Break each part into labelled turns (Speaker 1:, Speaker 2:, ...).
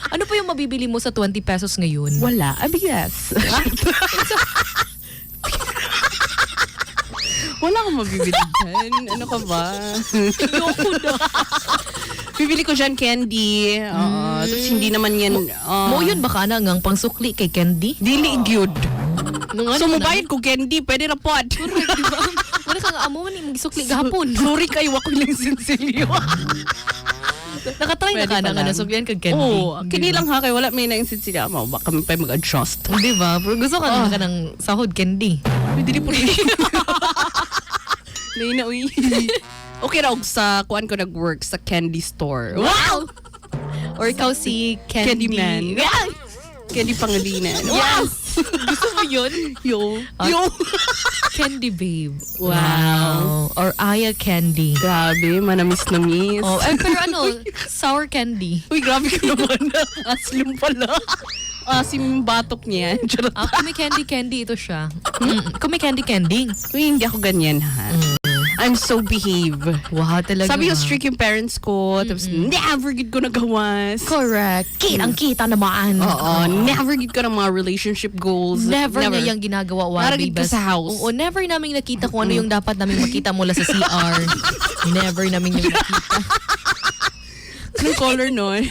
Speaker 1: Ano pa yung mabibili mo sa 20 pesos ngayon?
Speaker 2: Wala. Yes. Wala akong mabibili dyan. Ano ka ba?
Speaker 1: Ayoko na.
Speaker 2: Bibili ko dyan candy. Tapos hindi naman yan...
Speaker 1: Mo yun baka na ngang pangsukli kay Candy?
Speaker 2: Dili gyud.
Speaker 1: Nung
Speaker 2: So,
Speaker 1: ano
Speaker 2: mubayad ko candy. Pwede na pod.
Speaker 1: Correct, di ba? Wala kang amo man magsukli gahapon.
Speaker 2: Sorry kayo, wako lang sinsilyo.
Speaker 1: Nakatry na
Speaker 2: Pwede
Speaker 1: ka
Speaker 2: pa
Speaker 1: na nga
Speaker 2: lang.
Speaker 1: nasuklian kag Candy.
Speaker 2: Oo. Kini lang ha, kay wala may nainsinsilyo. Baka may pa mag-adjust.
Speaker 1: Di ba? Pero gusto ka na ka ng sahod Candy.
Speaker 2: Dili po rin. Naina, uy. Okay raw sa kuan ko nag-work sa candy store.
Speaker 1: Wow! Or ikaw si Candy.
Speaker 2: Candyman.
Speaker 1: Yeah!
Speaker 2: Candy Pangilinan.
Speaker 1: Yes! Gusto mo yun?
Speaker 2: Yo.
Speaker 1: Ah.
Speaker 2: Yo.
Speaker 1: Candy Babe.
Speaker 2: Wow.
Speaker 1: Or Aya Candy.
Speaker 2: Grabe, manamis na miss.
Speaker 1: Oh, pero ano, sour candy.
Speaker 2: Uy, grabe ka naman. Aslim pala. Asim yung batok niya. Charot.
Speaker 1: Kung may candy ito siya. Kung may candy.
Speaker 2: Uy, hindi ako ganyan ha. I'm so behave.
Speaker 1: Wow, talaga.
Speaker 2: Sabi yung strict yung parents ko. Tapos never gid ko nagawas.
Speaker 1: Correct. Kitang-kita naman.
Speaker 2: Oo, never gid ko ng mga relationship goals.
Speaker 1: Never niya yung ginagawa,
Speaker 2: Naragid ko
Speaker 1: Bes.
Speaker 2: sa house.
Speaker 1: Oo, never namin nakita kung ano yung dapat namin makita mula sa CR. Never namin yung nakita.
Speaker 2: Anong color nun?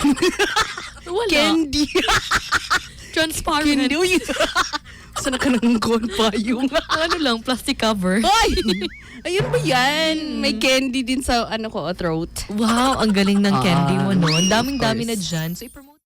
Speaker 1: Wala.
Speaker 2: Candy.
Speaker 1: Transparent.
Speaker 2: Candy. Uy. Saan ka nang pa yung...
Speaker 1: Ano lang, plastic cover.
Speaker 2: Ay! Ayun ba yan? May candy din sa ano ko, throat.
Speaker 1: Wow, ang galing ng candy mo, no? Ang daming-dami
Speaker 2: Of
Speaker 1: na
Speaker 2: course.
Speaker 1: dyan. So,